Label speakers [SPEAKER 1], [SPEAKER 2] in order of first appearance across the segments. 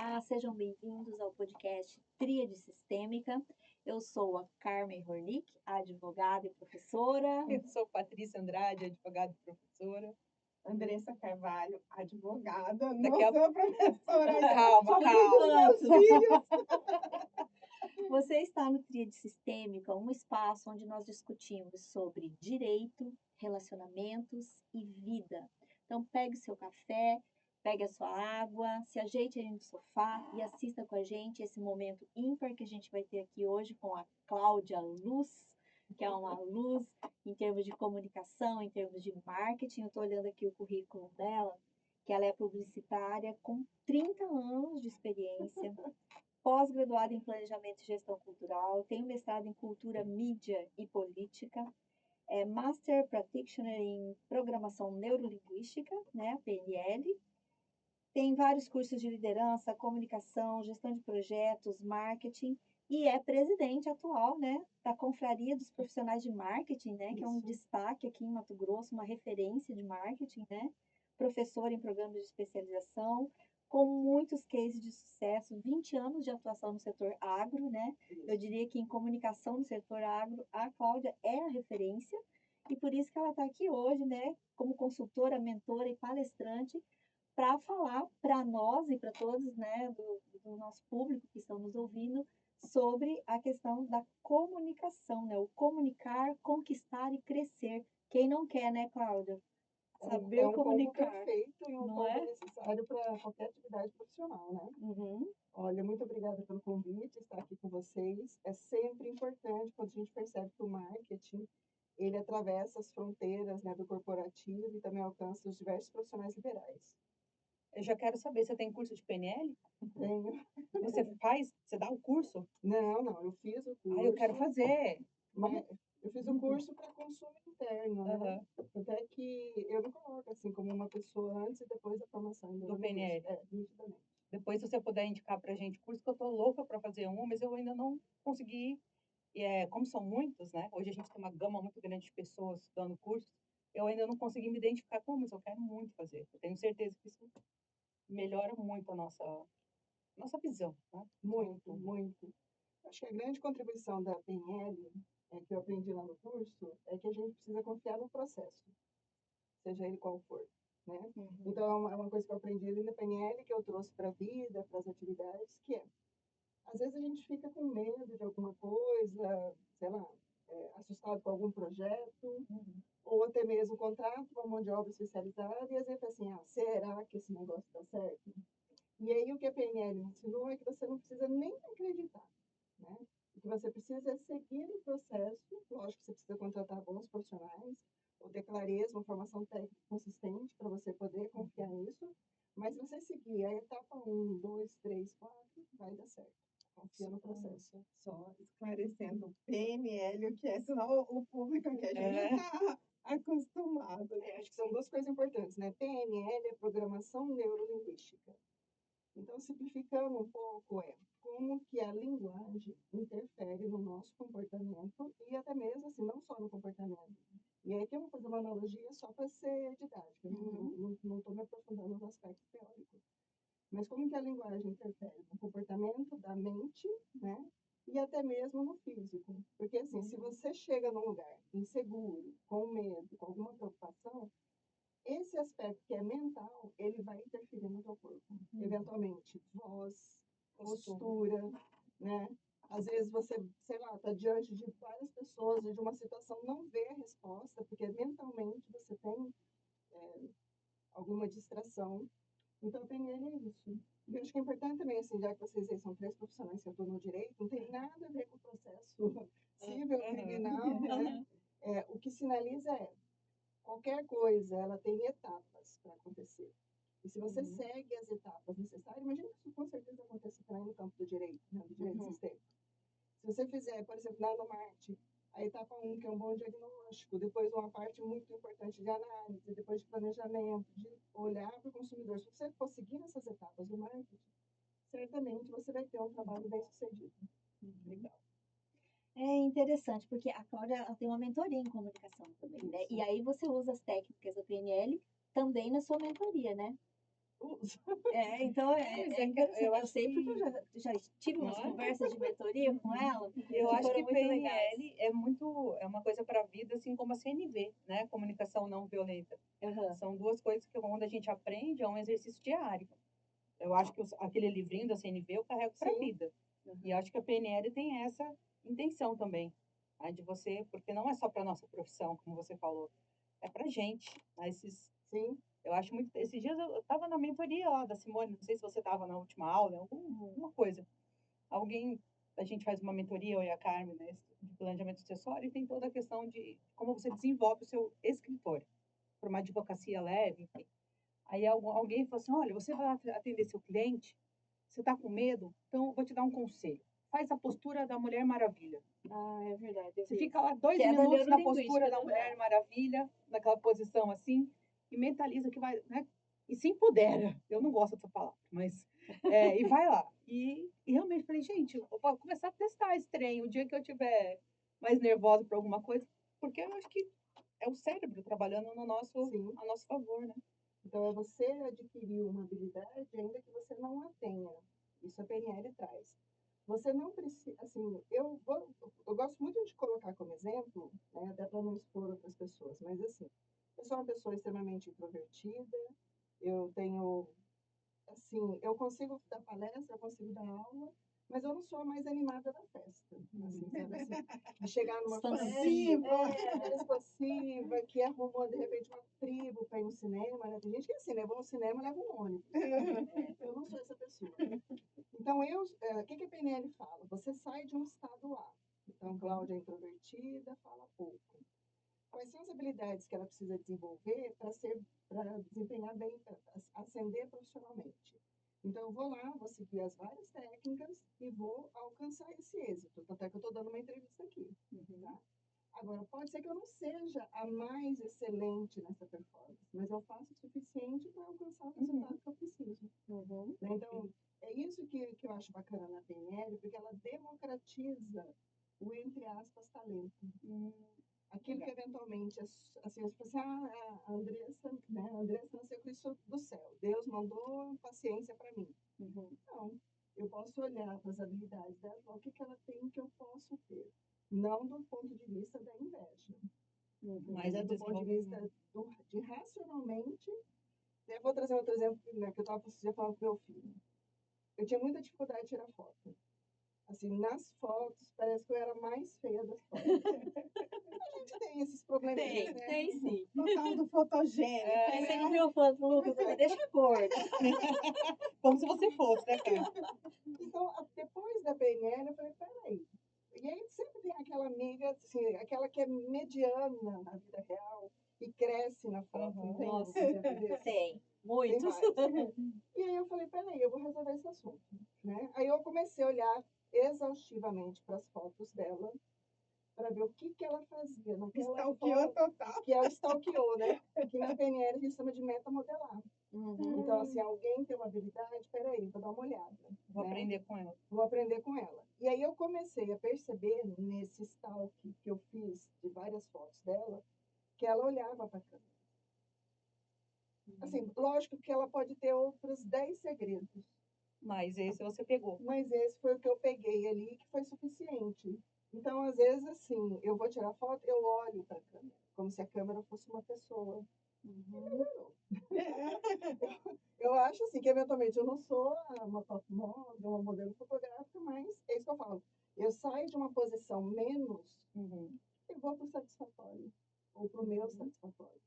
[SPEAKER 1] Olá, sejam bem-vindos ao podcast Tríade Sistêmica. Eu sou a Carmen Horlick, advogada e professora.
[SPEAKER 2] Eu sou Patrícia Andrade, advogada e professora.
[SPEAKER 3] Andressa Carvalho, advogada,
[SPEAKER 2] Daqui a-
[SPEAKER 3] não sou professora ainda.
[SPEAKER 2] Calma,
[SPEAKER 3] Só
[SPEAKER 2] calma.
[SPEAKER 3] cuido dos meus filhos.
[SPEAKER 1] Você está no Tríade Sistêmica, um espaço onde nós discutimos sobre direito, relacionamentos e vida. Então, pegue seu café, pegue a sua água, se ajeite aí no sofá e assista com a gente esse momento ímpar que a gente vai ter aqui hoje com a Cláudia Luz, que é uma luz em termos de comunicação, em termos de marketing. Eu estou olhando aqui o currículo dela, que ela é publicitária com 30 anos de experiência, pós-graduada em Planejamento e Gestão Cultural, tem mestrado em Cultura, Mídia e Política, é Master Practitioner em Programação Neurolinguística, né, PNL, tem vários cursos de liderança, comunicação, gestão de projetos, marketing, e é presidente atual, né, da Confraria dos Profissionais de Marketing, né, que é um destaque aqui em Mato Grosso, uma referência de marketing, né, professor em programas de especialização, com muitos cases de sucesso, 20 anos de atuação no setor agro, né, eu diria que em comunicação no setor agro, a Cláudia é a referência, e por isso que ela está aqui hoje, né, como consultora, mentora e palestrante, para falar para nós e para todos, né, do nosso público que estão nos ouvindo, sobre a questão da comunicação, né? O comunicar, conquistar e crescer. Quem não quer, né, Cláudia? Saber
[SPEAKER 3] É um combo
[SPEAKER 1] comunicar,
[SPEAKER 3] perfeito e um
[SPEAKER 1] não
[SPEAKER 3] combo
[SPEAKER 1] é?
[SPEAKER 3] necessário para qualquer atividade profissional, né?
[SPEAKER 1] Uhum.
[SPEAKER 3] Olha, muito obrigada pelo convite, estar aqui com vocês. É sempre importante quando a gente percebe que o marketing, ele atravessa as fronteiras, né, do corporativo e também alcança os diversos profissionais liberais.
[SPEAKER 2] Eu já quero saber, você tem curso de PNL?
[SPEAKER 3] Tenho.
[SPEAKER 2] Você dá o curso?
[SPEAKER 3] Não, eu fiz o curso.
[SPEAKER 2] Ah, eu quero fazer.
[SPEAKER 3] Mas eu fiz o curso para consumo interno, né? Até que eu me coloco assim como uma pessoa antes e depois da formação
[SPEAKER 2] Do PNL.
[SPEAKER 3] Nitidamente.
[SPEAKER 2] Depois, se você puder indicar pra gente curso, que eu tô louca para fazer um, mas eu ainda não consegui. E como são muitos, né? Hoje a gente tem uma gama muito grande de pessoas dando curso. Eu ainda não consegui me identificar com, mas eu quero muito fazer. Eu tenho certeza que isso melhora muito a nossa visão, né?
[SPEAKER 3] Muito. Acho que a grande contribuição da PNL, que eu aprendi lá no curso, é que a gente precisa confiar no processo, seja ele qual for, né?
[SPEAKER 1] Uhum.
[SPEAKER 3] Então, é uma coisa que eu aprendi ali na PNL, que eu trouxe para a vida, para as atividades, que é, às vezes a gente fica com medo de alguma coisa, sei lá, assustado com algum projeto, ou até mesmo contrato uma mão de obra especializada, e às vezes assim, será que esse negócio dá certo? E aí o que a PNL me ensinou é que você não precisa nem acreditar, né? O que você precisa é seguir o processo, lógico que você precisa contratar bons profissionais, ou ter clareza, uma formação técnica consistente para você poder confiar nisso, mas se você seguir a etapa 1, 2, 3, 4, vai dar certo. Confia no processo.
[SPEAKER 4] Só esclarecendo o PNL, o que é, senão o público que a gente está acostumado.
[SPEAKER 3] Acho que são duas coisas importantes, né? PNL é Programação Neurolinguística. Então, simplificando um pouco, como que a linguagem interfere no nosso comportamento e até mesmo, assim, não só no comportamento. E aí que eu vou fazer uma analogia só para ser didática, não estou me aprofundando no aspecto teórico. Mas como que a linguagem interfere no comportamento da mente, né? E até mesmo no físico. Porque, assim, se você chega num lugar inseguro, com medo, com alguma preocupação, esse aspecto que é mental, ele vai interferir no teu corpo. Eventualmente, voz, postura, né? Às vezes você, sei lá, está diante de várias pessoas e de uma situação, não vê a resposta, porque mentalmente você tem alguma distração. Então, PNL é isso. E eu acho que é importante também, assim, já que vocês aí são 3 profissionais que atuam no direito, não tem nada a ver com o processo civil, criminal, né? O que sinaliza qualquer coisa, ela tem etapas para acontecer. E se você segue as etapas necessárias, imagina que isso com certeza acontece também no campo do direito, né, do direito sistêmico. Se você fizer, por exemplo, na Anomarte, a etapa 1, que é um bom diagnóstico, depois uma parte muito importante de análise, depois de planejamento, de olhar para o consumidor. Se você conseguir essas etapas do marketing, certamente você vai ter um trabalho bem sucedido.
[SPEAKER 1] Legal. É interessante, porque a Cláudia ela tem uma mentoria em comunicação também, né? E aí você usa as técnicas da PNL também na sua mentoria, né?
[SPEAKER 3] uso.
[SPEAKER 1] Então
[SPEAKER 2] Mas
[SPEAKER 1] é
[SPEAKER 2] é que
[SPEAKER 1] interessante.
[SPEAKER 2] eu
[SPEAKER 1] Eu
[SPEAKER 2] acho
[SPEAKER 1] sei porque eu
[SPEAKER 2] que
[SPEAKER 1] já tive
[SPEAKER 2] não
[SPEAKER 1] umas
[SPEAKER 2] é?
[SPEAKER 1] conversas de mentoria com ela
[SPEAKER 2] Eu
[SPEAKER 1] que
[SPEAKER 2] acho
[SPEAKER 1] foram
[SPEAKER 2] que
[SPEAKER 1] muito legais.
[SPEAKER 2] PNL é uma coisa para a vida, assim como a CNV, né? Comunicação não violenta.
[SPEAKER 1] Aham.
[SPEAKER 2] São duas coisas que quando a gente aprende é um exercício diário. Eu acho que aquele livrinho da CNV eu carrego para a
[SPEAKER 3] Sim.
[SPEAKER 2] vida. E acho que a PNL tem essa intenção também, né? De você, porque não é só para nossa profissão, como você falou, é para gente. Né?
[SPEAKER 3] Sim.
[SPEAKER 2] Eu acho muito. Esses dias eu estava na mentoria lá da Simone, não sei se você estava na última aula, alguma coisa. Alguém, a gente faz uma mentoria, eu e a Carmen, né, de planejamento sucessório, e tem toda a questão de como você desenvolve o seu escritório, para uma advocacia leve, enfim. Aí alguém falou assim, olha, você vai atender seu cliente, você está com medo, então eu vou te dar um conselho. Faz a postura da Mulher Maravilha.
[SPEAKER 1] Ah, é verdade.
[SPEAKER 2] Você fica lá 2
[SPEAKER 1] Que é da
[SPEAKER 2] minutos na
[SPEAKER 1] neurolinguística,
[SPEAKER 2] postura da
[SPEAKER 1] não
[SPEAKER 2] Mulher
[SPEAKER 1] é?
[SPEAKER 2] Maravilha, naquela posição assim, e mentaliza que vai, né? E se empodera. Eu não gosto dessa palavra, mas. E vai lá. E realmente falei, gente, eu vou começar a testar esse trem o dia que eu tiver mais nervosa por alguma coisa, porque eu acho que é o cérebro trabalhando
[SPEAKER 3] Sim.
[SPEAKER 2] a nosso favor, né?
[SPEAKER 3] Então, é você adquirir uma habilidade ainda que você não a tenha. Isso a PNL traz. Você não precisa, assim, eu gosto muito de colocar como exemplo, né, até para não expor outras pessoas, mas assim, eu sou uma pessoa extremamente introvertida, eu tenho, assim, eu consigo dar palestra, eu consigo dar aula, mas eu não sou a mais animada da festa, assim, sabe, assim, de chegar numa festa,
[SPEAKER 1] Expansiva.
[SPEAKER 3] expansiva, que arrumou, de repente, uma tribo para ir no cinema, né, tem gente que, assim, levou ao cinema, leva um ônibus, eu não sou essa pessoa. Então, o que a PNL fala? Você sai de um estado A. Então, Cláudia é introvertida, fala pouco. Quais são as habilidades que ela precisa desenvolver para desempenhar bem, para ascender profissionalmente? Então, eu vou lá, vou seguir as várias técnicas e vou alcançar esse êxito. Tanto é que eu estou dando uma entrevista aqui. Tá? Agora, pode ser que eu não seja a mais excelente nessa performance, mas eu faço o suficiente para alcançar o resultado que eu preciso. Né? Então, é isso que eu acho bacana na PNL, porque ela democratiza o, entre aspas, talento. Aquilo que eventualmente, assim, as pessoas, a Andressa, né? A Andressa nasceu com isso do céu. Deus mandou paciência para mim. Não, eu posso olhar para as habilidades dela e falar o que ela tem que eu posso ter. Não do ponto de vista da inveja, mas é do ponto de vista de racionalmente. Eu vou trazer outro exemplo, né, que eu estava falando com meu filho. Eu tinha muita dificuldade de tirar foto. Assim, nas fotos, parece que eu era a mais feia das fotos. A gente tem esses probleminhas, né?
[SPEAKER 1] Tem sim.
[SPEAKER 4] O tal do fotogênico.
[SPEAKER 1] Aí você não viu foto, Lucas, me deixa gorda.
[SPEAKER 2] Como se você fosse, né, cara?
[SPEAKER 3] Então, depois da PNL, eu falei, peraí. E aí sempre tem aquela amiga, assim, aquela que é mediana na vida real e cresce na foto. Não tem
[SPEAKER 1] Nossa,
[SPEAKER 3] um exemplo desse?
[SPEAKER 1] tem.
[SPEAKER 3] Tem
[SPEAKER 1] Muitos.
[SPEAKER 3] vários. E aí eu falei, peraí, eu vou resolver esse assunto. Né? Aí eu comecei a olhar exaustivamente para as fotos dela, para ver o que ela fazia naquela
[SPEAKER 4] Stalkeou
[SPEAKER 3] foto,
[SPEAKER 4] total.
[SPEAKER 3] que é o stalkeou, né? Que na PNL a gente chama de metamodelar. Então, assim, alguém tem uma habilidade, peraí, vou dar uma olhada.
[SPEAKER 2] Vou
[SPEAKER 3] né?
[SPEAKER 2] aprender com ela.
[SPEAKER 3] Vou aprender com ela. E aí eu comecei a perceber, nesse stalk que eu fiz de várias fotos dela, que ela olhava para a câmera. Assim, lógico que ela pode ter outros 10 segredos,
[SPEAKER 2] Mas esse você pegou.
[SPEAKER 3] mas esse foi o que eu peguei ali, que foi suficiente. Então, às vezes, assim, eu vou tirar foto, eu olho para a câmera, como se a câmera fosse uma pessoa. Melhorou. Eu acho, assim, que eventualmente eu não sou uma top model, uma modelo fotográfica, mas é isso que eu falo. Eu saio de uma posição menos e vou para o satisfatório, ou para o meu satisfatório.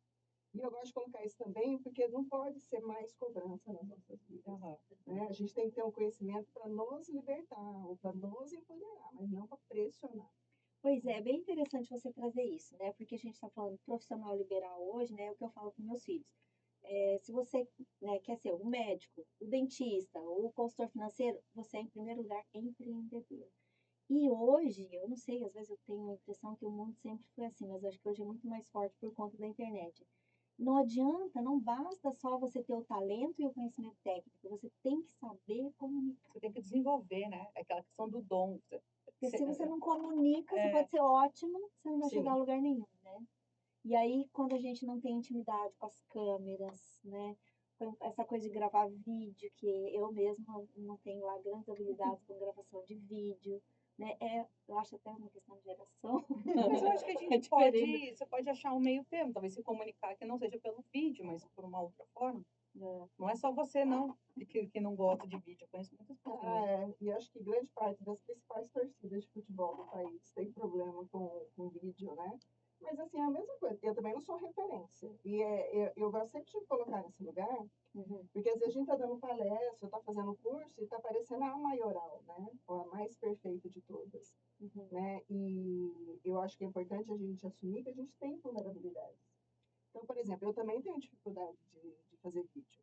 [SPEAKER 3] E eu gosto de colocar isso também, porque não pode ser mais cobrança nas nossas vidas. Né? A gente tem que ter um conhecimento para nos libertar, ou para nos empoderar, mas não para pressionar.
[SPEAKER 1] Pois é, bem interessante você trazer isso, né? Porque a gente está falando profissional liberal hoje, né? É o que eu falo com meus filhos. Se você, né, quer ser o médico, o dentista, o consultor financeiro, você é, em primeiro lugar, empreendedor. E hoje, eu não sei, às vezes eu tenho a impressão que o mundo sempre foi assim, mas eu acho que hoje é muito mais forte por conta da internet. Não adianta, não basta só você ter o talento e o conhecimento técnico, você tem que saber comunicar.
[SPEAKER 2] Você tem que desenvolver, né? Aquela questão do dom.
[SPEAKER 1] Porque se você não comunica, você pode ser ótimo, você não vai
[SPEAKER 3] Sim.
[SPEAKER 1] chegar a lugar nenhum, né? E aí, quando a gente não tem intimidade com as câmeras, né? essa coisa de gravar vídeo, que eu mesma não tenho lá grandes habilidades com gravação de vídeo, né? Eu acho até uma questão de geração.
[SPEAKER 2] Mas eu acho que a
[SPEAKER 1] É
[SPEAKER 2] gente
[SPEAKER 1] diferente.
[SPEAKER 2] você pode achar um meio termo, talvez se comunicar que não seja pelo vídeo, mas por uma outra forma. Não é só você, não, que não gosta de vídeo. Eu conheço muitas pessoas.
[SPEAKER 3] E acho que grande parte das principais torcidas de futebol do país tem problema com vídeo, né? Mas assim, é a mesma coisa. Eu também não sou referência. Eu gosto sempre de colocar nesse lugar,
[SPEAKER 1] Uhum,
[SPEAKER 3] porque às vezes a gente está dando palestra, está fazendo curso e está parecendo a maioral, né? Ou a mais perfeita de todas,
[SPEAKER 1] uhum.
[SPEAKER 3] né? E eu acho que é importante a gente assumir que a gente tem vulnerabilidades. Então, por exemplo, eu também tenho dificuldade de fazer vídeo.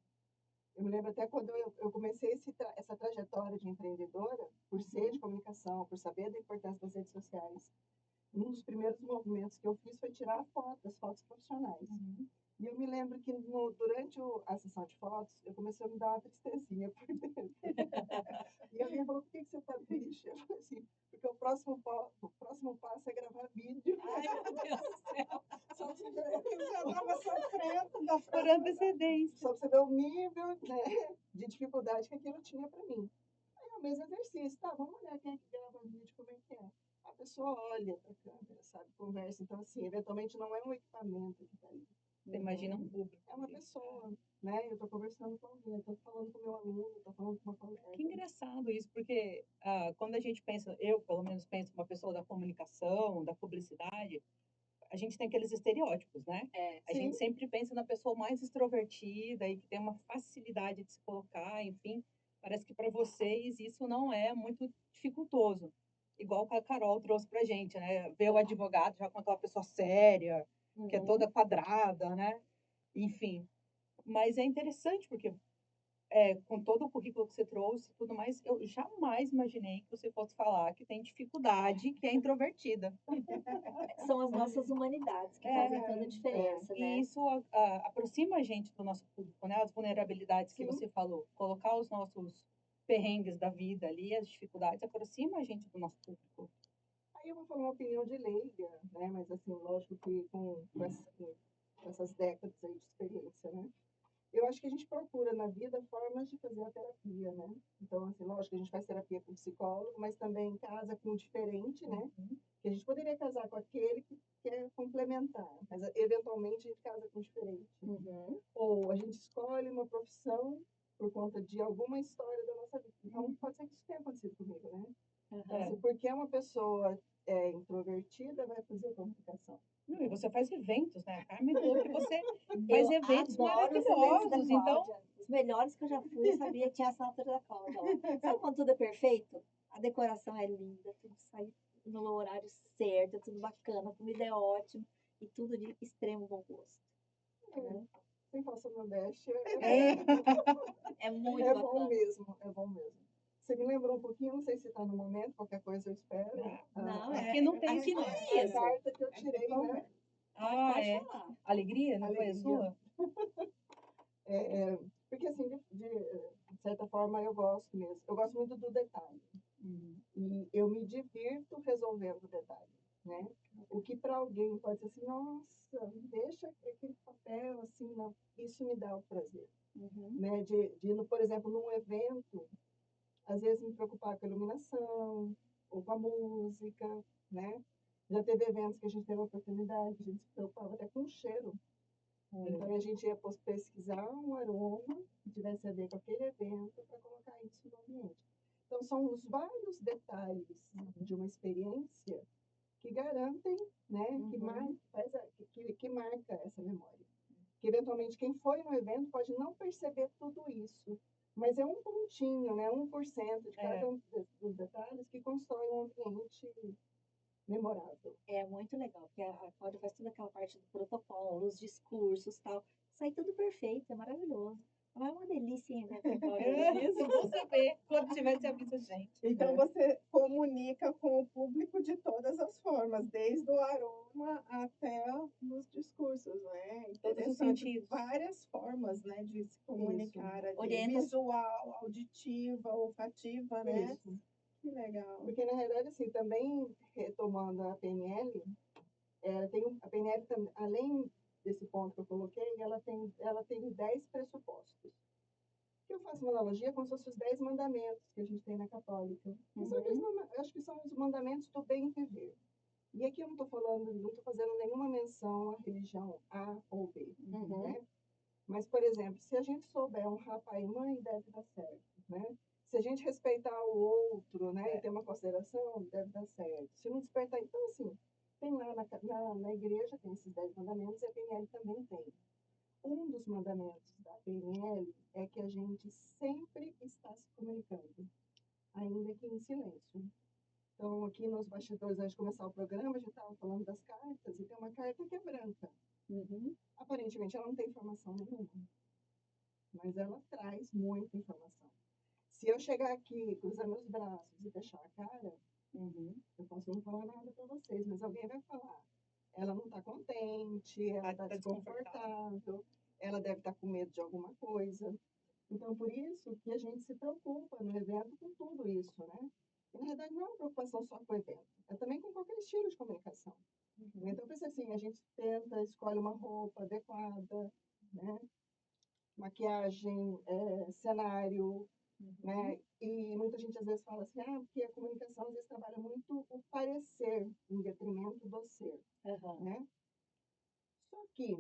[SPEAKER 3] Eu me lembro até quando eu comecei essa trajetória de empreendedora, por ser de comunicação, por saber da importância das redes sociais. Um dos primeiros movimentos que eu fiz foi tirar fotos, fotos profissionais. E eu me lembro que durante a sessão de fotos, eu comecei a me dar uma tristezinha por dentro. E a minha falou, por que você está triste? Eu falei assim, porque o próximo passo é gravar vídeo.
[SPEAKER 1] Ai, meu Deus do céu.
[SPEAKER 3] Só pra você ver,
[SPEAKER 4] Eu já estava sofrendo da
[SPEAKER 2] Por antecedência.
[SPEAKER 3] só pra você ver o nível, né, de dificuldade que aquilo tinha para mim. Aí é o mesmo exercício, tá? Vamos olhar quem é que grava vídeo, como é que é. A pessoa olha para a câmera, sabe? Conversa. Então, assim, eventualmente não é um equipamento que está ali.
[SPEAKER 2] Você imagina um público.
[SPEAKER 3] É uma pessoa, né? Eu estou conversando com alguém, eu estou falando com meu aluno, estou falando com uma colega.
[SPEAKER 2] Que engraçado isso, porque quando a gente pensa, eu pelo menos penso uma pessoa da comunicação, da publicidade, a gente tem aqueles estereótipos, né? A
[SPEAKER 3] Sim.
[SPEAKER 2] gente sempre pensa na pessoa mais extrovertida e que tem uma facilidade de se colocar, enfim. Parece que para vocês isso não é muito dificultoso. Igual que a Carol trouxe pra gente, né? Ver o advogado já com aquela pessoa séria, que é
[SPEAKER 1] Uhum.
[SPEAKER 2] toda quadrada, né? Enfim. Mas é interessante, porque com todo o currículo que você trouxe e tudo mais, eu jamais imaginei que você fosse falar que tem dificuldade, que é introvertida.
[SPEAKER 1] São as nossas humanidades que fazem toda a diferença,
[SPEAKER 2] E
[SPEAKER 1] né?
[SPEAKER 2] isso aproxima a gente do nosso público, né? As vulnerabilidades que
[SPEAKER 3] Sim.
[SPEAKER 2] você falou. Colocar os nossos perrengues da vida ali, as dificuldades, aproxima a gente do nosso público.
[SPEAKER 3] Aí eu vou falar uma opinião de leiga, né? Mas assim, lógico que com essas décadas aí de experiência, né? Eu acho que a gente procura na vida formas de fazer a terapia, né? Então, assim, lógico que a gente faz terapia com psicólogo, mas também casa com o diferente, né? Que a gente poderia casar com aquele que quer complementar, mas eventualmente a gente casa com o diferente.
[SPEAKER 1] Uhum.
[SPEAKER 3] Ou a gente escolhe uma profissão por conta de alguma história da nossa vida. Então, pode ser que isso tenha acontecido comigo, né? Então, assim, porque uma pessoa introvertida vai fazer comunicação.
[SPEAKER 2] Não, e você faz eventos, né? A Carmen falou que você
[SPEAKER 1] Eu
[SPEAKER 2] faz eventos
[SPEAKER 1] adoro os eventos da
[SPEAKER 2] maravilhosos. Então,
[SPEAKER 1] Cláudia. Os melhores que eu já fui, eu sabia que tinha a assinatura da Cláudia lá. Sabe quando tudo é perfeito? A decoração é linda, tudo sai no horário certo, é tudo bacana, a comida é ótima e tudo de extremo bom gosto. Né?
[SPEAKER 3] Sem falsa modéstia,
[SPEAKER 1] É muito
[SPEAKER 3] é
[SPEAKER 1] bacana.
[SPEAKER 3] bom mesmo, é bom mesmo. Você me lembrou um pouquinho, não sei se está no momento, qualquer coisa eu espero.
[SPEAKER 1] Não,
[SPEAKER 2] aqui não tem
[SPEAKER 1] aqui não
[SPEAKER 2] isso.
[SPEAKER 1] é
[SPEAKER 3] A
[SPEAKER 1] isso.
[SPEAKER 3] carta que eu tirei, né?
[SPEAKER 1] Pode falar.
[SPEAKER 2] Alegria, não foi a
[SPEAKER 3] Alegria.
[SPEAKER 2] sua?
[SPEAKER 3] Porque assim, de certa forma eu gosto mesmo. Eu gosto muito do detalhe. E eu me divirto resolvendo o detalhe, né? O que para alguém pode ser assim, nossa, deixa aquele papel assim, não. Isso me dá o prazer.
[SPEAKER 1] Uhum.
[SPEAKER 3] Né? Por exemplo, num evento, às vezes me preocupar com a iluminação, ou com a música, né? Já teve eventos que a gente teve a oportunidade, a gente se preocupava até com o cheiro. Então a gente ia pesquisar um aroma que tivesse a ver com aquele evento para colocar isso no ambiente. Então são os vários detalhes de uma experiência que garantem, né, que marca essa memória. Que eventualmente quem foi no evento pode não perceber tudo isso, mas é um pontinho, né, 1% de cada um dos detalhes que constrói um ambiente memorável.
[SPEAKER 1] É muito legal, porque a Cláudia faz toda aquela parte do protocolo, os discursos e tal. Sai tudo perfeito, é maravilhoso. Mas é uma delícia ainda com a Cláudia.
[SPEAKER 2] Isso, vou saber. Quando tiver, você avisa a gente.
[SPEAKER 4] Então, você comunica com o público de todas as formas, desde o aroma até nos discursos, né?
[SPEAKER 2] Todos os
[SPEAKER 4] Interessante,
[SPEAKER 2] sentidos.
[SPEAKER 4] várias formas, né, de se comunicar ali.
[SPEAKER 1] Orienta-
[SPEAKER 4] Visual, auditiva, olfativa, né?
[SPEAKER 3] Isso.
[SPEAKER 4] Que legal.
[SPEAKER 3] Porque, na realidade, assim, também retomando a PNL, a PNL, além desse ponto que eu coloquei, ela tem 10 pressupostos. Eu faço uma analogia como se fossem os 10 mandamentos que a gente tem na católica. Eu acho que são os mandamentos do bem viver. E aqui eu não estou falando, não estou fazendo nenhuma menção à religião A ou B, né? Mas, por exemplo, se a gente souber honrar pai e mãe, deve dar certo, né? Se a gente respeitar o outro, né, e ter uma consideração, deve dar certo. Se não despertar, então, assim, tem lá na igreja, tem esses 10 mandamentos, e a PNL também tem. Um dos mandamentos da PNL é que a gente sempre está se comunicando, ainda que em silêncio. Então, aqui nos bastidores, antes de começar o programa, a gente estava falando das cartas, e tem uma carta que é branca. Aparentemente, ela não tem informação nenhuma, mas ela traz muita informação. Se eu chegar aqui, cruzar meus braços e fechar a cara, eu posso não falar nada para vocês, mas alguém vai falar. Ela não está contente, ela está desconfortável, ela deve estar com medo de alguma coisa. Então, por isso que a gente se preocupa no evento com tudo isso, né? E, na verdade, não é uma preocupação só com o evento, é também com qualquer estilo de comunicação. Então, pensa assim, a gente tenta, escolhe uma roupa adequada, né? Maquiagem, cenário, né? E muita gente às vezes fala assim, porque a comunicação às vezes trabalha muito o parecer em detrimento do ser, né? Só que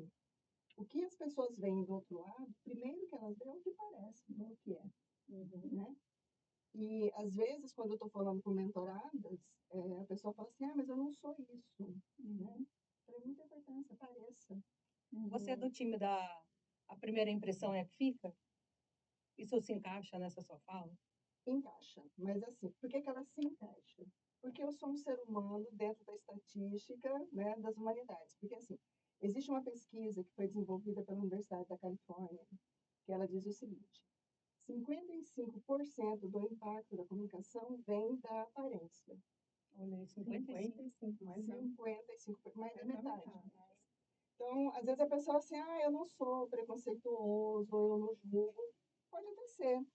[SPEAKER 3] o que as pessoas veem do outro lado, primeiro que elas veem é o que parece, não o que é, né? E às vezes quando eu estou falando com mentoradas, a pessoa fala assim, mas eu não sou isso, né? Para muita importância, pareça.
[SPEAKER 2] Você é do time a primeira impressão é que fica? Isso se encaixa nessa sua fala?
[SPEAKER 3] Encaixa, mas assim, por que ela se encaixa? Porque eu sou um ser humano dentro da estatística, né, das humanidades. Porque assim, existe uma pesquisa que foi desenvolvida pela Universidade da Califórnia, que ela diz o seguinte: 55% do impacto da comunicação vem da aparência.
[SPEAKER 2] Olha, 55.
[SPEAKER 4] mais não.
[SPEAKER 3] 55%, mais da
[SPEAKER 4] Mais da
[SPEAKER 3] metade.
[SPEAKER 4] metade.
[SPEAKER 3] Então, às vezes a pessoa assim, eu não sou preconceituoso, eu não julgo. Pode até ser.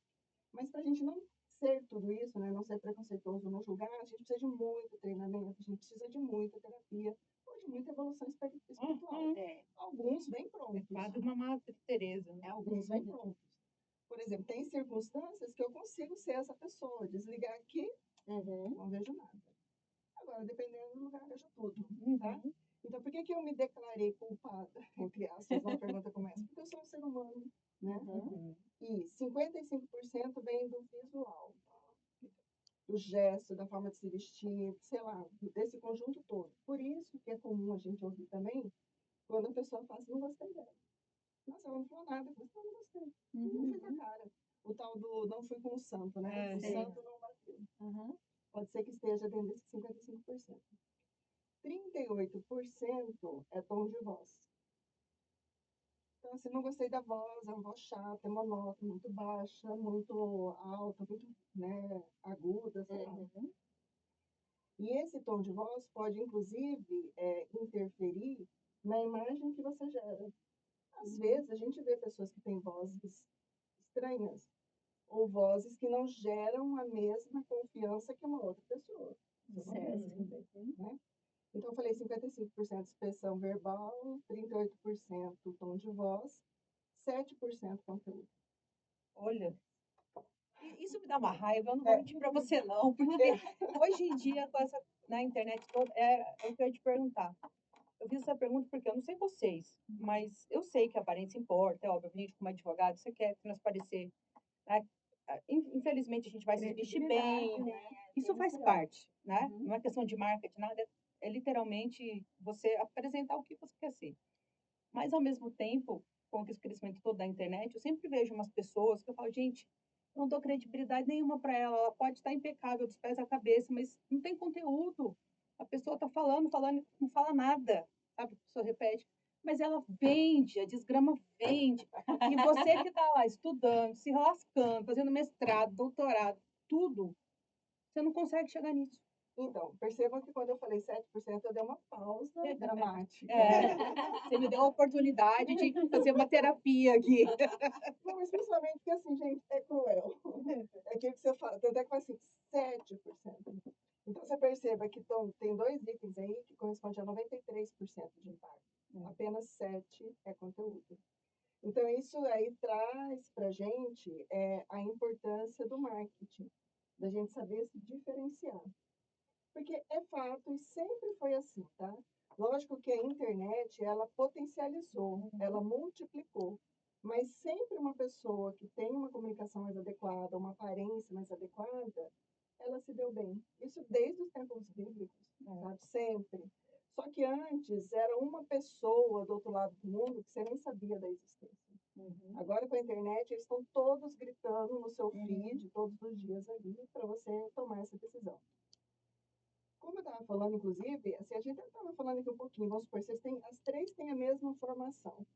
[SPEAKER 3] Mas para a gente não ser tudo isso, né, não ser preconceituoso, não julgar, a gente precisa de muito treinamento, a gente precisa de muita terapia, ou de muita evolução espiritual. Alguns vêm prontos.
[SPEAKER 2] Quase uma Madre Teresa. Né?
[SPEAKER 3] Alguns vêm prontos. Por exemplo, tem circunstâncias que eu consigo ser essa pessoa, desligar aqui, não vejo nada. Agora, dependendo do lugar, vejo tudo, tá? Então, por que eu me declarei culpada, entre aspas, uma pergunta como essa? Porque eu sou um ser humano, né? E 55% vem do visual, do gesto, da forma de se vestir, sei lá, desse conjunto todo. Por isso que é comum a gente ouvir também, quando a pessoa fala assim, não gostei dela. Nossa, ela não falou nada, mas eu não gostei. Não fui com a cara. O tal do não fui com o santo, né? O santo não bateu. Pode ser que esteja dentro desses 55%. 38% é tom de voz. Então, assim, não gostei da voz, é uma voz chata, é monótona, muito baixa, muito alta, muito, né, aguda, sei lá. E esse tom de voz pode, inclusive, interferir na imagem que você gera. Às vezes, a gente vê pessoas que têm vozes estranhas, ou vozes que não geram a mesma confiança que uma outra pessoa.
[SPEAKER 1] Certo.
[SPEAKER 3] Né? Então, eu falei 55% expressão verbal, 38% tom de voz, 7% conteúdo.
[SPEAKER 2] Olha, isso me dá uma raiva, eu não vou mentir para você não, porque hoje em dia, com essa, na internet toda, é o que eu ia te perguntar. Eu fiz essa pergunta porque eu não sei vocês, mas eu sei que a aparência importa, é óbvio, a gente como advogado, você quer transparecer, né? Infelizmente a gente vai se vestir bem,
[SPEAKER 1] né?
[SPEAKER 2] isso faz parte, né? Não é questão de marketing, nada, é literalmente você apresentar o que você quer ser. Mas ao mesmo tempo, com o crescimento todo da internet, eu sempre vejo umas pessoas que eu falo, gente, eu não dou credibilidade nenhuma para ela, ela pode estar impecável dos pés à cabeça, mas não tem conteúdo. A pessoa está falando, não fala nada, sabe? A pessoa repete, mas ela vende, a desgrama vende. E você que está lá estudando, se lascando, fazendo mestrado, doutorado, tudo, você não consegue chegar nisso.
[SPEAKER 3] Então, percebam que quando eu falei 7%, eu dei uma pausa dramática.
[SPEAKER 2] Você me deu a oportunidade de fazer uma terapia aqui.
[SPEAKER 3] Não, mas principalmente porque, assim, gente, é cruel. É aquilo que você fala, tanto é que fala assim, 7%. Então, você perceba que tem dois itens aí que correspondem a 93% de impacto. Apenas 7 é conteúdo. Então, isso aí traz para a gente a importância do marketing, da gente saber se diferenciar. Porque é fato e sempre foi assim, tá? Lógico que a internet, ela potencializou, ela multiplicou, mas sempre uma pessoa que tem uma comunicação mais adequada, uma aparência mais adequada, ela se deu bem. Isso desde os tempos bíblicos, sabe? Sempre. Só que antes era uma pessoa do outro lado do mundo que você nem sabia da existência. Agora com a internet, eles estão todos gritando no seu feed todos os dias ali para você tomar essa decisão. Como eu estava falando, inclusive, assim, a gente estava falando aqui um pouquinho, vamos supor, as três têm a mesma formação.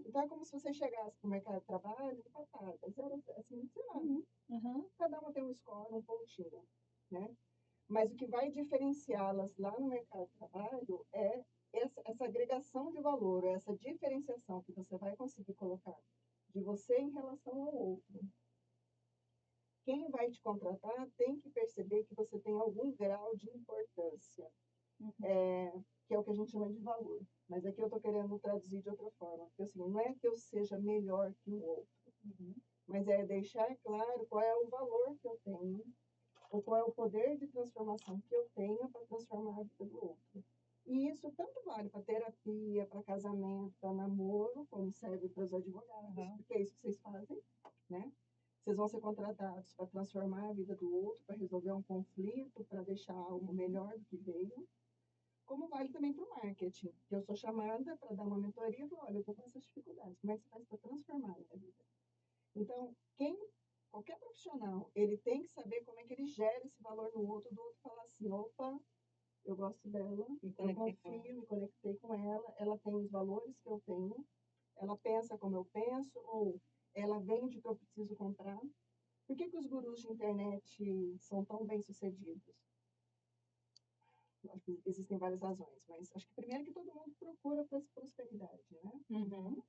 [SPEAKER 3] Então, é como se você chegasse para o mercado de trabalho empatadas, assim, sei lá, cada uma tem um score, um pontinho, né? Mas o que vai diferenciá-las lá no mercado de trabalho é essa agregação de valor, essa diferenciação que você vai conseguir colocar de você em relação ao outro. Quem vai te contratar tem que perceber que você tem algum grau de importância, que é o que a gente chama de valor. Mas aqui eu estou querendo traduzir de outra forma. Porque assim, não é que eu seja melhor que o outro, mas é deixar claro qual é o valor que eu tenho, ou qual é o poder de transformação que eu tenho para transformar a vida do outro. E isso tanto vale para terapia, para casamento, para namoro, como serve para os advogados, porque é isso que vocês fazem, né? Vocês vão ser contratados para transformar a vida do outro, para resolver um conflito, para deixar algo melhor do que veio. Como vale também para o marketing, que eu sou chamada para dar uma mentoria e falar, olha, eu estou com essas dificuldades, como é que você faz para transformar a minha vida? Então, qualquer profissional, ele tem que saber como é que ele gera esse valor no outro, do outro falar assim, opa, eu gosto dela, eu confio, me conectei com ela tem os valores que eu tenho, ela pensa como eu penso, ou ela vende o que eu preciso comprar. Por que os gurus de internet são tão bem-sucedidos? Acho que existem várias razões, mas acho que primeiro que todo mundo procura prosperidade, né?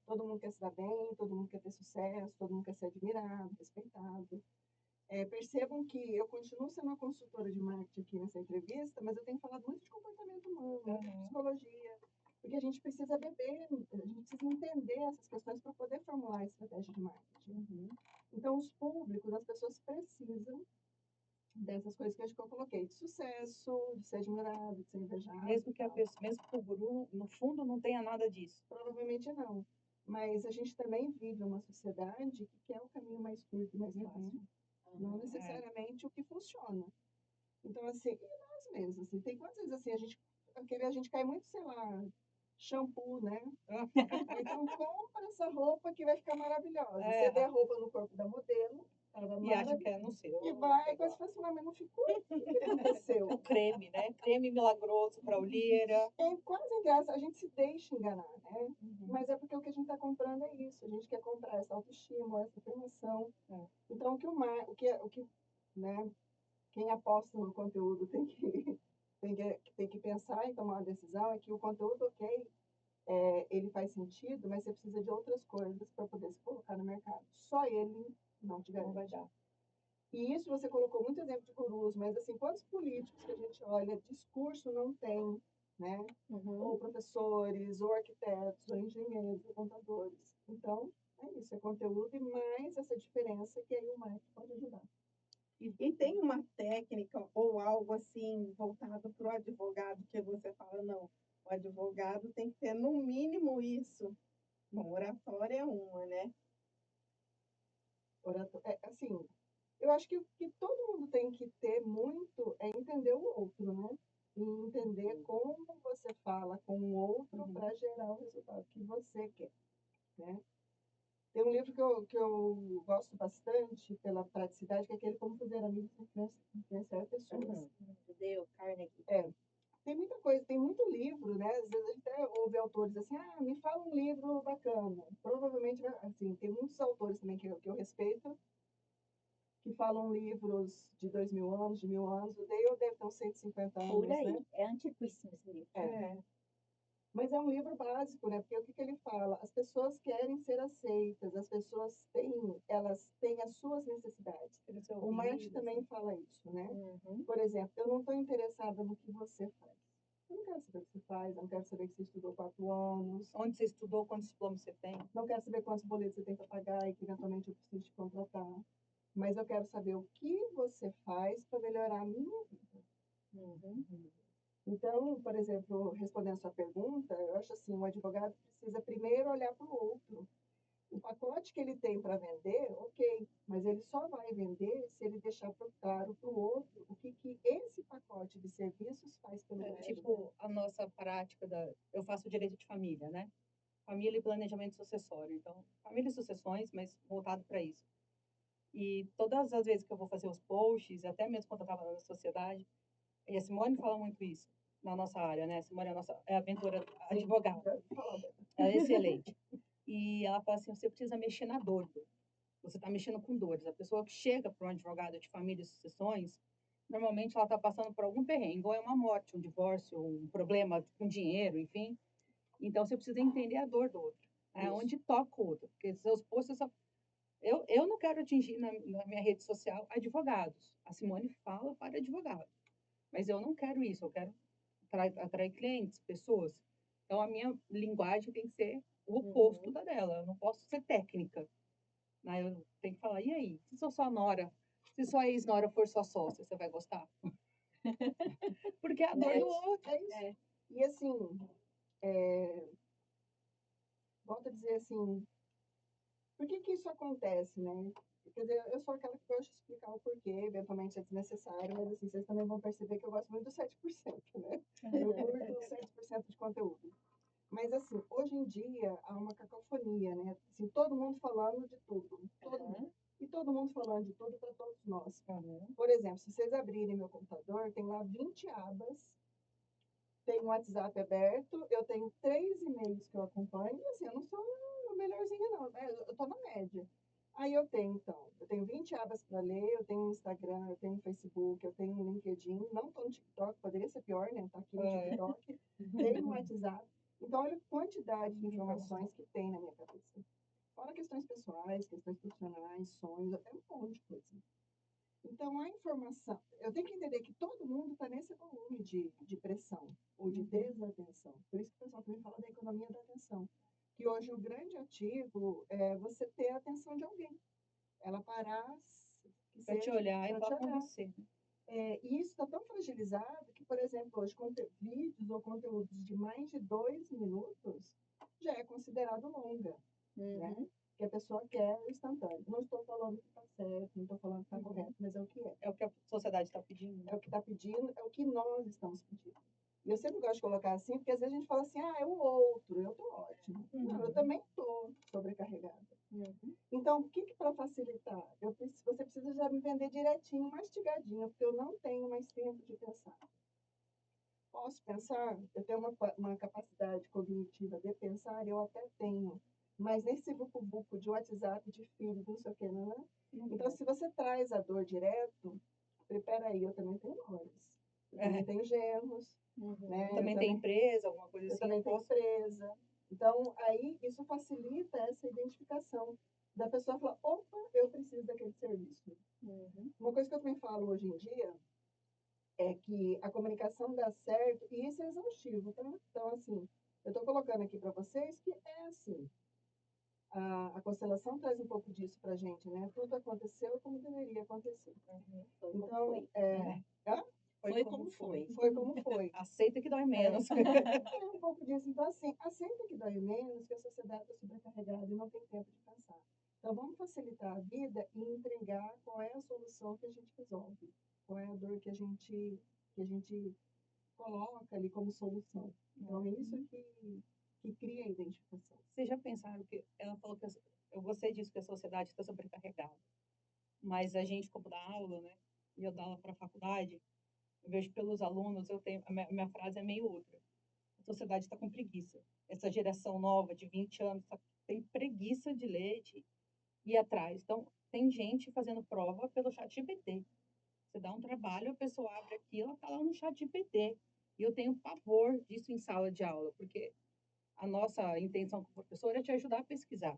[SPEAKER 3] Todo mundo quer se dar bem, todo mundo quer ter sucesso, todo mundo quer ser admirado, respeitado. Percebam que eu continuo sendo uma consultora de marketing aqui nessa entrevista, mas eu tenho falado muito de comportamento humano, de psicologia, porque a gente precisa beber, a gente precisa entender essas questões para poder formular a estratégia de marketing. Então, os públicos, as pessoas precisam dessas coisas que eu coloquei, de sucesso, de ser admirado, de ser invejado.
[SPEAKER 2] Mesmo que o guru, no fundo, não tenha nada disso.
[SPEAKER 3] Provavelmente não. Mas a gente também vive uma sociedade que quer o caminho mais curto e mais fácil. Não necessariamente o que funciona. Então, assim, e nós mesmos, assim, tem quantas vezes assim, a gente cai muito, sei lá, shampoo, né? Então, compra essa roupa que vai ficar maravilhosa. Você vê a roupa no corpo da modelo,
[SPEAKER 2] e acha que é no seu.
[SPEAKER 3] e vai, depois você fala assim, mas não ficou. O que aconteceu?
[SPEAKER 2] O creme, né? Creme milagroso para olheira.
[SPEAKER 3] É quase graça, a gente se deixa enganar, né? Mas é porque o que a gente está comprando é isso. A gente quer comprar essa autoestima, essa afirmação. Então, né? Quem aposta no conteúdo tem que pensar e tomar uma decisão é que o conteúdo, ok, ele faz sentido, mas você precisa de outras coisas para poder se colocar no mercado. Só ele não te garante.
[SPEAKER 2] Não vai dar.
[SPEAKER 3] E isso você colocou muito exemplo de gurus, mas assim, quantos políticos que a gente olha, discurso não tem, né? Ou professores, ou arquitetos, ou engenheiros, ou contadores. Então, é isso, é conteúdo e mais essa diferença que aí o marketing pode ajudar.
[SPEAKER 4] E tem uma técnica ou algo assim voltado para o advogado que você fala, não, o advogado tem que ter no mínimo isso. Bom, oratória é uma, né?
[SPEAKER 3] Assim, eu acho que o que todo mundo tem que ter muito é entender o outro, né? E entender como você fala com o outro para gerar o resultado que você quer, né? Tem um livro que eu gosto bastante pela praticidade, que é aquele Como Fazer Amigos e Influenciar Pessoas.
[SPEAKER 1] Dale Carnegie.
[SPEAKER 3] Tem muita coisa, tem muito livro, né? Às vezes a gente até ouve autores assim, me fala um livro bacana. Provavelmente, assim, tem muitos autores também que eu respeito, que falam livros de 2000 anos, de 1000 anos. O Dale deve ter uns 150 anos,
[SPEAKER 1] Por aí,
[SPEAKER 3] né?
[SPEAKER 1] é antiquíssimo esse livro.
[SPEAKER 3] Mas é um livro básico, né? Porque o que ele fala? As pessoas querem ser aceitas, as pessoas elas têm as suas necessidades. O marketing também fala isso, né? Por exemplo, eu não estou interessada no que você faz. Eu não quero saber o que você faz, eu não quero saber que você estudou 4 anos,
[SPEAKER 2] Onde você estudou, quantos diplomas você tem?
[SPEAKER 3] não quero saber quantos boletos você tem para pagar e que eventualmente eu preciso te contratar. Mas eu quero saber o que você faz para melhorar a minha vida.
[SPEAKER 1] Uhum.
[SPEAKER 3] Então, por exemplo, respondendo a sua pergunta, eu acho assim, o advogado precisa primeiro olhar para o outro. O pacote que ele tem para vender, ok, mas ele só vai vender se ele deixar claro para o outro o que esse pacote de serviços faz pelo outro.
[SPEAKER 2] Tipo, a nossa prática eu faço direito de família, né? Família e planejamento sucessório. Então, família e sucessões, mas voltado para isso. E todas as vezes que eu vou fazer os posts, até mesmo quando eu estava na sociedade, e a Simone fala muito isso na nossa área, né? A Simone é a mentora advogada,
[SPEAKER 3] Já ouvi falar dela.
[SPEAKER 2] ela é excelente. E ela fala assim, você precisa mexer na dor. Você está mexendo com dores. A pessoa que chega para um advogado de família e sucessões, normalmente ela está passando por algum perrengue, ou é uma morte, um divórcio, um problema com dinheiro, enfim. Então, você precisa entender a dor do outro, né?
[SPEAKER 3] Isso.
[SPEAKER 2] Onde toca o outro. Porque seus posts só... Eu não quero atingir na minha rede social advogados. A Simone fala para advogados. Mas eu não quero isso. Eu quero atrair clientes, pessoas. Então, a minha linguagem tem que ser o oposto da dela. Eu não posso ser técnica. Né? Eu tenho que falar, e aí? Se sou sua nora, se sua ex-nora for sua sócia, você vai gostar? Porque é a dor do outro.
[SPEAKER 3] É isso. E assim, volto a dizer assim, por que isso acontece, né? Quer dizer, eu sou aquela que gosta de explicar o porquê, eventualmente é desnecessário, mas assim, vocês também vão perceber que eu gosto muito do 7%, né? Eu curto os 7% de conteúdo. Mas assim, hoje em dia há uma cacofonia, né? Assim, todo mundo falando de tudo, todo mundo. E todo mundo falando de tudo para todos nós. Por exemplo, se vocês abrirem meu computador, tem lá 20 abas, tem um WhatsApp aberto, eu tenho 3 e-mails que eu acompanho, e assim, eu não sou a melhorzinha não, né? Eu tô na média. Aí eu tenho 20 abas para ler, eu tenho Instagram, eu tenho Facebook, eu tenho LinkedIn, não tô no TikTok, poderia ser pior, né? Tá aqui no TikTok, tenho um WhatsApp. Então, olha a quantidade de informações que tem na minha cabeça. Fora questões pessoais, questões profissionais, sonhos, até um monte de coisa. Então, a informação, eu tenho que entender que todo mundo está nesse volume de pressão ou de desatenção. Por isso que o pessoal também fala da economia da atenção. Que hoje o grande ativo é você ter a atenção de alguém. Ela parar, que
[SPEAKER 2] Para te
[SPEAKER 3] seja,
[SPEAKER 2] olhar e
[SPEAKER 3] pra te
[SPEAKER 2] falar com
[SPEAKER 3] olhar.
[SPEAKER 2] você.
[SPEAKER 3] E isso está tão fragilizado que, por exemplo, hoje, vídeos ou conteúdos de mais de 2 minutos já é considerado longa, né? Que a pessoa quer o instantâneo. Não estou falando que está certo, não estou falando que está correto, mas é o que é.
[SPEAKER 2] É o que a sociedade está pedindo.
[SPEAKER 3] É o que está pedindo, é o que nós estamos pedindo. E eu sempre gosto de colocar assim, porque às vezes a gente fala assim, é o outro, eu estou ótimo. Não, eu também estou sobrecarregada. Então, o que para facilitar? Você precisa já me vender direitinho, mastigadinho, porque eu não tenho mais tempo de pensar. Posso pensar? Eu tenho uma capacidade cognitiva de pensar, eu até tenho. Mas nesse buco de WhatsApp, de filho, não sei o que, não é? Então, se você traz a dor direto, prepara aí, eu também tenho dores. Eu também tenho genros, né?
[SPEAKER 2] Também tem empresa, alguma coisa
[SPEAKER 3] Eu
[SPEAKER 2] assim.
[SPEAKER 3] também tenho empresa. Então, aí, isso facilita essa identificação da pessoa falar, opa, eu preciso daquele serviço. Uma coisa que eu também falo hoje em dia é que a comunicação dá certo, e isso é exaustivo, tá? Então, assim, eu estou colocando aqui para vocês que é assim. A constelação traz um pouco disso para a gente, né? Tudo aconteceu como deveria acontecer. Então,
[SPEAKER 1] Foi como foi.
[SPEAKER 3] Foi como foi.
[SPEAKER 2] Aceita que dói menos.
[SPEAKER 3] É um pouco disso. Então, assim, aceita que dói menos, que a sociedade está sobrecarregada e não tem tempo de pensar. Então, vamos facilitar a vida e entregar qual é a solução que a gente resolve. Qual é a dor que a gente coloca ali como solução. Então, é isso que cria a identificação.
[SPEAKER 2] Vocês já pensaram que ela falou que eu gostei disso, que a sociedade está sobrecarregada. Mas a gente, como dá aula, né? E eu dou aula para a faculdade, eu vejo pelos alunos, a minha frase é meio outra. A sociedade está com preguiça. Essa geração nova de 20 anos tem preguiça de ler, de ir atrás. Então, tem gente fazendo prova pelo chat GPT. Você dá um trabalho, a pessoa abre aquilo, ela está lá no chat GPT. E eu tenho pavor disso em sala de aula, porque a nossa intenção como professor é te ajudar a pesquisar,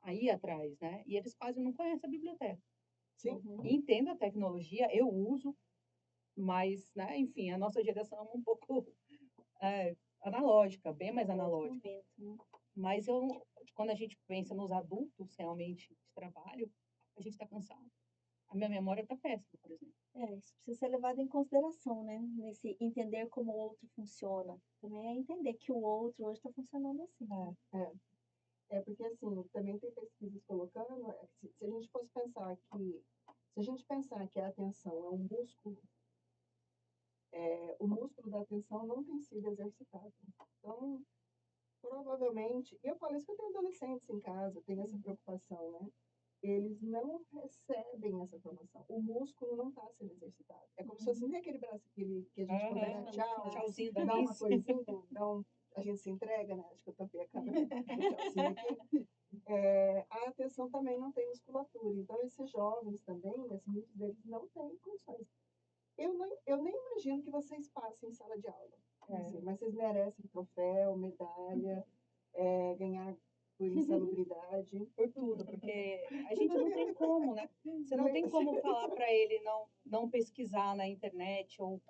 [SPEAKER 2] a ir atrás, né? E eles quase não conhecem a biblioteca.
[SPEAKER 3] Sim.
[SPEAKER 2] Entendo a tecnologia, eu uso, mas, né, enfim, a nossa geração é um pouco analógica, bem mais
[SPEAKER 1] Outro
[SPEAKER 2] analógica.
[SPEAKER 1] momento, né?
[SPEAKER 2] Mas quando a gente pensa nos adultos realmente de trabalho, a gente está cansado. A minha memória está péssima, por exemplo.
[SPEAKER 1] Isso precisa ser levado em consideração, né? Nesse entender como o outro funciona. Também é entender que o outro hoje está funcionando assim.
[SPEAKER 3] Porque assim, também tem pesquisas colocando, se a gente fosse pensar que, se a gente pensar que a atenção é um músculo, o músculo da atenção não tem sido exercitado. Então, provavelmente, e eu falo isso que eu tenho adolescentes em casa, tenho essa preocupação, né? Eles não recebem essa formação. O músculo não está sendo exercitado. É como se fosse nem aquele braço que a gente quando dá tchau,
[SPEAKER 2] Tchauzinho da
[SPEAKER 3] dá uma
[SPEAKER 2] Miss.
[SPEAKER 3] coisinha, então a gente se entrega, né? Acho que eu tampei a câmera, o tchauzinho aqui. A atenção também não tem musculatura. Então, esses jovens também, assim, muitos deles não têm condições. Eu nem imagino que vocês passem em sala de aula, assim, mas vocês merecem troféu, medalha, ganhar por insalubridade.
[SPEAKER 2] Por tudo, porque a gente não tem como, né? Você não tem como falar para ele não pesquisar na internet ou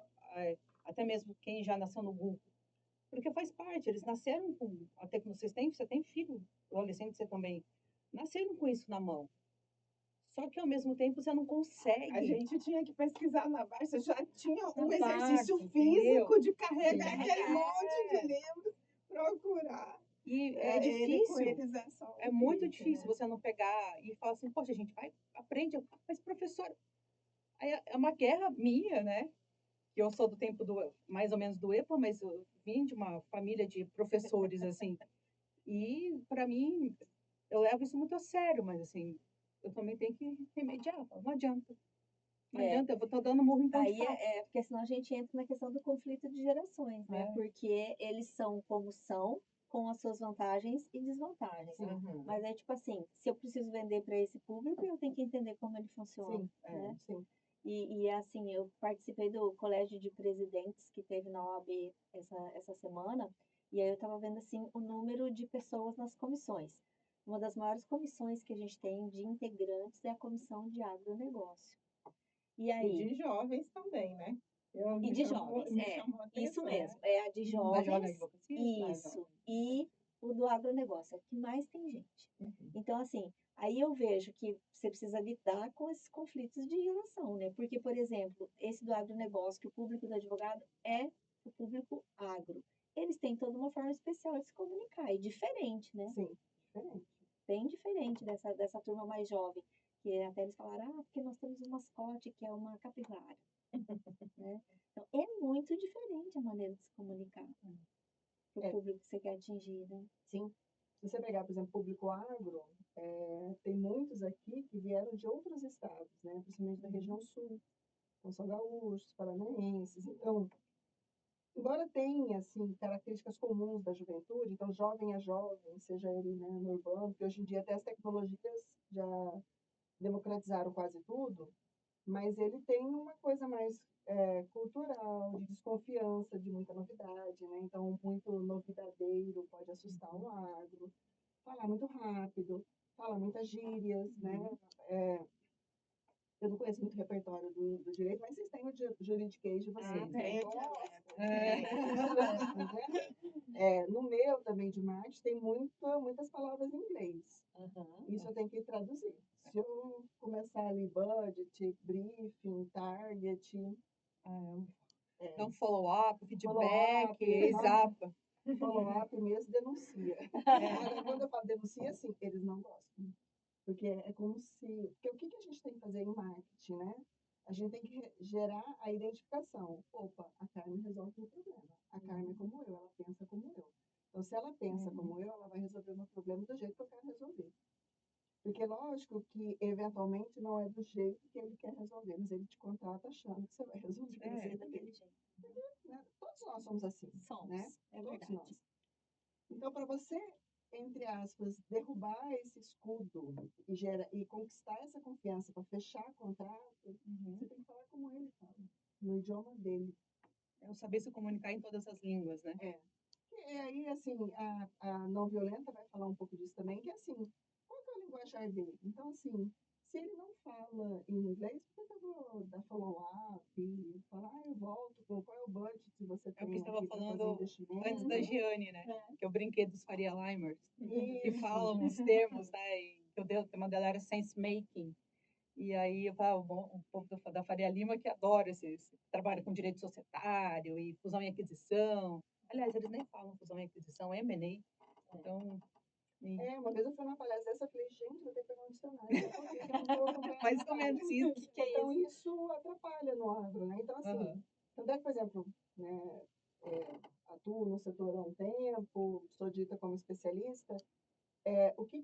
[SPEAKER 2] até mesmo quem já nasceu no Google, porque faz parte. Eles nasceram com a tecnologia. Você tem filho, adolescente, você também nasceram com isso na mão. Só que ao mesmo tempo você não consegue.
[SPEAKER 4] A gente tinha que pesquisar na Barça, já tinha um
[SPEAKER 2] Na
[SPEAKER 4] exercício
[SPEAKER 2] Barça,
[SPEAKER 4] físico
[SPEAKER 2] entendeu?
[SPEAKER 4] de carregar
[SPEAKER 1] Sim.
[SPEAKER 4] aquele monte de livros, procurar.
[SPEAKER 2] E é
[SPEAKER 4] Ele com
[SPEAKER 2] difícil.
[SPEAKER 4] eles é só
[SPEAKER 2] É
[SPEAKER 4] um
[SPEAKER 2] muito
[SPEAKER 4] clique,
[SPEAKER 2] difícil
[SPEAKER 4] né?
[SPEAKER 2] você não pegar e falar assim, poxa, a gente vai, aprende, mas professor, aí é uma guerra minha, né? Que eu sou do tempo mais ou menos do EPA, mas eu vim de uma família de professores, assim, e para mim, eu levo isso muito a sério, mas assim, eu também tenho que remediar, não adianta. Não
[SPEAKER 1] É.
[SPEAKER 2] adianta, eu vou estar dando murro em ponto
[SPEAKER 1] Aí
[SPEAKER 2] fácil.
[SPEAKER 1] porque senão a gente entra na questão do conflito de gerações, né?
[SPEAKER 2] É.
[SPEAKER 1] Porque eles são como são, com as suas vantagens e desvantagens.
[SPEAKER 3] Uhum.
[SPEAKER 1] Mas é tipo assim, se eu preciso vender para esse público, eu tenho que entender como ele funciona,
[SPEAKER 3] Sim,
[SPEAKER 1] né?
[SPEAKER 3] sim.
[SPEAKER 1] E assim, eu participei do colégio de presidentes que teve na OAB essa semana, e aí eu estava vendo assim o número de pessoas nas comissões. Uma das maiores comissões que a gente tem de integrantes é a comissão de agronegócio. E
[SPEAKER 4] E
[SPEAKER 1] aí?
[SPEAKER 4] de jovens também, né?
[SPEAKER 1] E de jovens,
[SPEAKER 4] Me chamou a
[SPEAKER 1] isso
[SPEAKER 4] atenção.
[SPEAKER 1] mesmo, é a de
[SPEAKER 2] Da
[SPEAKER 1] jovens,
[SPEAKER 2] jovem advocacia?
[SPEAKER 1] isso, e o do agronegócio, é que mais tem gente. Então, assim, aí eu vejo que você precisa lidar com esses conflitos de geração, né? Porque, por exemplo, esse do agronegócio, que o público do advogado é o público agro. Eles têm toda uma forma especial de se comunicar, e diferente, né?
[SPEAKER 3] Sim, diferente.
[SPEAKER 1] Bem diferente dessa turma mais jovem, que até eles falaram, porque nós temos um mascote que é uma capivara, né? Então, é muito diferente a maneira de se comunicar para o
[SPEAKER 3] É.
[SPEAKER 1] público que você quer atingir, né?
[SPEAKER 3] Sim. Se você pegar, por exemplo, público agro, tem muitos aqui que vieram de outros estados, né? Principalmente da região sul. Então, são gaúchos, paranaenses. Então, embora tenha, assim, características comuns da juventude, então, jovem é jovem, seja ele, né, no urbano, porque hoje em dia até as tecnologias já democratizaram quase tudo, mas ele tem uma coisa mais cultural, de desconfiança de muita novidade, né? Então, muito novidadeiro pode assustar o agro, falar muito rápido, falar muitas gírias, né? Eu não conheço muito o repertório do direito, mas vocês têm o juridiquês de vocês, né?
[SPEAKER 4] Tem o
[SPEAKER 3] Então,
[SPEAKER 4] dialeto.
[SPEAKER 3] no meu também de marketing tem muitas palavras em inglês. Isso eu tenho que traduzir. Se eu começar ali budget, briefing, target,
[SPEAKER 2] Então, follow-up,
[SPEAKER 3] Follow-up,
[SPEAKER 2] feedback, exato.
[SPEAKER 3] follow-up mesmo denuncia. Agora, quando eu falo denuncia, assim, eles não gostam. Porque é como se. Porque o que a gente tem que fazer em marketing, né? A gente tem que gerar a identificação. Opa, a Carmen resolve o meu problema. A Carmen é como eu, ela pensa como eu. Então, se ela pensa como eu, ela vai resolver o meu problema do jeito que eu quero resolver. Porque, lógico que, eventualmente, não é do jeito que ele quer resolver, mas ele te contrata achando que você vai resolver.
[SPEAKER 1] Tem que ser daquele jeito.
[SPEAKER 3] Né? Todos nós somos assim,
[SPEAKER 1] Somos,
[SPEAKER 3] né?
[SPEAKER 1] é
[SPEAKER 3] Todos
[SPEAKER 1] verdade.
[SPEAKER 3] nós. Então, para você, entre aspas, derrubar esse escudo e conquistar essa confiança para fechar contrato, você tem que falar como ele fala, no idioma dele.
[SPEAKER 2] É o saber se comunicar em todas as línguas, né?
[SPEAKER 3] E aí, assim, a não violenta vai falar um pouco disso também, que é assim, qual que é a linguajar dele? Então, assim, Se ele não fala em inglês, por que eu vou dar follow-up e falar, eu volto, qual é o budget que você
[SPEAKER 2] É o que
[SPEAKER 3] tem
[SPEAKER 2] você estava
[SPEAKER 3] aqui para fazer
[SPEAKER 2] falando
[SPEAKER 3] investimento?
[SPEAKER 2] antes da Giane, né? Que é o brinquedo dos Faria Limers, que
[SPEAKER 3] Isso.
[SPEAKER 2] falam os termos, né? E que eu dei, o tema dela era sense making. E aí eu falo, o povo da Faria Lima que adora esse trabalho com direito societário e fusão e aquisição. Aliás, eles nem falam fusão e aquisição, é M&A. Então,
[SPEAKER 3] Uma vez eu fui numa palestra dessa, eu falei, gente, vou ter que pegar um dicionário, né? Porque eu não estou acompanhando
[SPEAKER 2] mais ou
[SPEAKER 3] nada.
[SPEAKER 2] menos isso.
[SPEAKER 3] Então, isso atrapalha no agro, né? Então, assim,
[SPEAKER 2] Aham.
[SPEAKER 3] tanto é que, por exemplo, né, atuo no setor há um tempo, sou dita como especialista, o que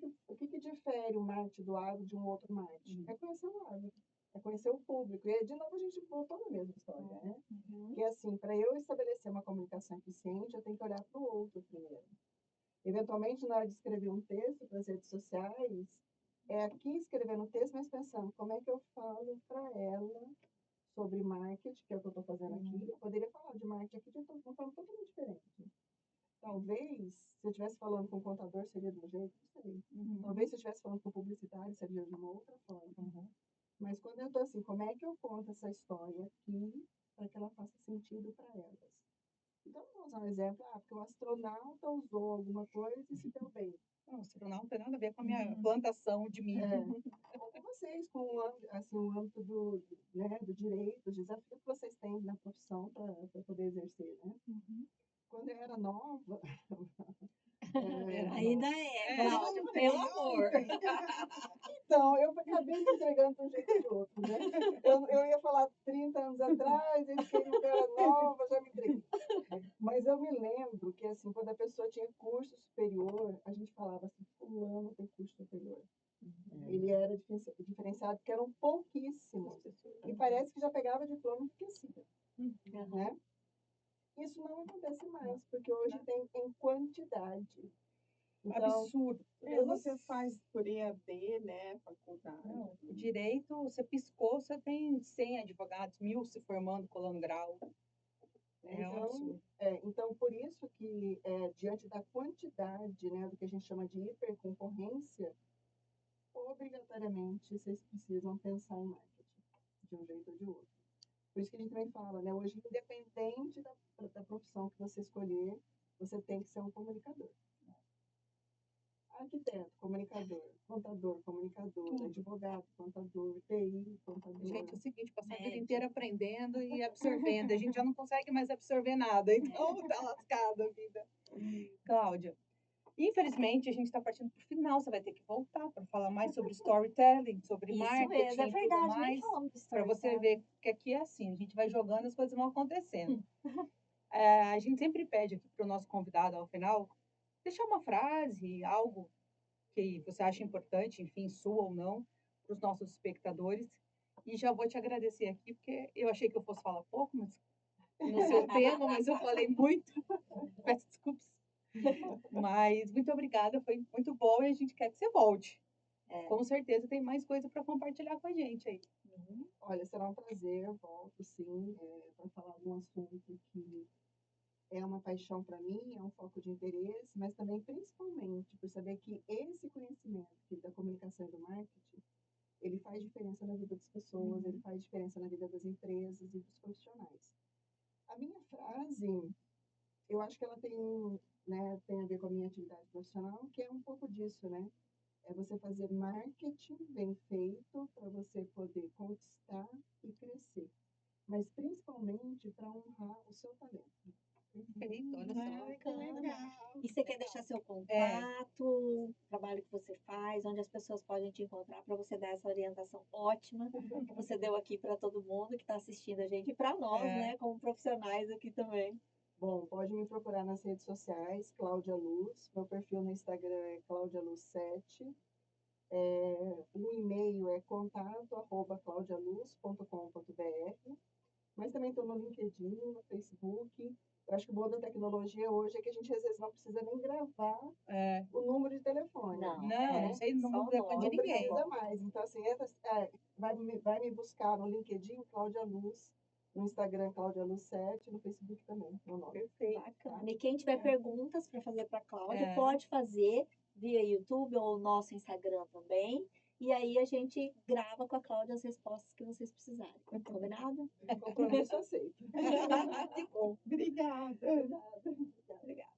[SPEAKER 3] que difere o marketing do agro de um outro marketing? É conhecer o agro, é conhecer o público. E, de novo, a gente voltou na mesma história, né?
[SPEAKER 1] Uhum.
[SPEAKER 3] Que é assim, para eu estabelecer uma comunicação eficiente, eu tenho que olhar para o outro primeiro. Eventualmente, na hora de escrever um texto para as redes sociais, é aqui escrevendo o texto, mas pensando como é que eu falo para ela sobre marketing, que é o que eu estou fazendo aqui. Eu poderia falar de marketing aqui de uma forma totalmente diferente. Talvez, se eu estivesse falando com um contador, seria de um jeito, não sei. Talvez, se eu estivesse falando com um publicitário, seria de uma outra forma. Mas quando eu estou assim, como é que eu conto essa história aqui para que ela faça sentido para elas? Então, vamos usar um exemplo. Porque o astronauta usou alguma coisa e se deu bem.
[SPEAKER 2] Não, o astronauta não tem nada a ver com a minha plantação de milho.
[SPEAKER 3] Ou com vocês, com o âmbito do direito, os desafios que vocês têm na profissão para poder exercer, né? Quando eu era nova...
[SPEAKER 1] Ainda é, Cláudia, pelo amor.
[SPEAKER 3] Então, eu acabei me entregando de um jeito ou de outro, né? Eu ia falar 30 anos atrás, e fiquei que eu era nova, já me entreguei. Mas eu me lembro que, assim, quando a pessoa tinha curso superior, a gente falava assim, fulano tem curso superior. Ele era diferenciado, porque eram pouquíssimos. E parece que já pegava diploma e esquecia, né? Isso não acontece mais, porque hoje tem em quantidade. Então,
[SPEAKER 2] Absurdo.
[SPEAKER 4] Você faz por EAD, né? Faculdade.
[SPEAKER 2] Não, o direito, você piscou, você tem 100 advogados, 1000 se formando, colando grau. É um absurdo.
[SPEAKER 3] Então, por isso que, diante da quantidade, né, do que a gente chama de hiperconcorrência, obrigatoriamente vocês precisam pensar em marketing, de um jeito ou de outro. Por isso que a gente também fala, né, hoje, independente da profissão que você escolher, você tem que ser um comunicador. Arquiteto, comunicador, contador, comunicador, advogado, contador, TI, contador.
[SPEAKER 2] Gente, é o seguinte, passar a vida inteira aprendendo e absorvendo. A gente já não consegue mais absorver nada, então tá lascada a vida. Cláudia, infelizmente a gente está partindo para o final. Você vai ter que voltar para falar mais sobre storytelling, sobre
[SPEAKER 1] Isso
[SPEAKER 2] marketing
[SPEAKER 1] mesmo, é
[SPEAKER 2] e tudo
[SPEAKER 1] verdade, nem
[SPEAKER 2] mais.
[SPEAKER 1] falamos de
[SPEAKER 2] Para você
[SPEAKER 1] storytelling.
[SPEAKER 2] ver que aqui é assim, a gente vai jogando, as coisas vão acontecendo. A gente sempre pede aqui para o nosso convidado, ao final, deixar uma frase, algo que você acha importante, enfim, sua ou não, para os nossos espectadores. E já vou te agradecer aqui, porque eu achei que eu fosse falar pouco, mas no seu tema, mas eu falei muito. Peço desculpas. Mas muito obrigada, foi muito bom e a gente quer que você volte. Com certeza tem mais coisa para compartilhar com a gente aí.
[SPEAKER 3] Olha, será um prazer, eu volto sim, para falar de um assunto que é uma paixão para mim, é um foco de interesse, mas também principalmente por saber que esse conhecimento da comunicação e do marketing, ele faz diferença na vida das pessoas, ele faz diferença na vida das empresas e dos profissionais. A minha frase, eu acho que ela tem a ver com a minha atividade profissional, que é um pouco disso, né? É você fazer marketing bem feito para você poder conquistar e crescer, mas principalmente para honrar o seu talento.
[SPEAKER 2] Perfeito, olha só.
[SPEAKER 4] Que legal.
[SPEAKER 1] E você quer deixar seu contato, o trabalho que você faz, onde as pessoas podem te encontrar para você dar essa orientação ótima que você deu aqui para todo mundo que está assistindo a gente e para nós, né, como profissionais aqui também.
[SPEAKER 3] Bom, pode me procurar nas redes sociais, Cláudia Luz. Meu perfil no Instagram é claudialuz7. O e-mail é contato@claudialuz.com.br. Mas também estou no LinkedIn, no Facebook. Eu acho que o bom da tecnologia hoje é que a gente às vezes não precisa nem gravar o número de telefone.
[SPEAKER 2] Não sei o número de telefone de
[SPEAKER 3] Não
[SPEAKER 2] ninguém.
[SPEAKER 3] precisa mais. Então, assim, vai me buscar no LinkedIn, Cláudia Luz, no Instagram, Cláudia Luz 7, no Facebook também, meu nome.
[SPEAKER 2] Perfeito.
[SPEAKER 1] Bacana. E quem tiver perguntas para fazer para a Cláudia, pode fazer via YouTube ou nosso Instagram também. E aí a gente grava com a Cláudia as respostas que vocês precisarem. Combinado?
[SPEAKER 3] Compromisso aceito.
[SPEAKER 2] Que bom.
[SPEAKER 4] Obrigada.
[SPEAKER 3] Nada.
[SPEAKER 2] Obrigada.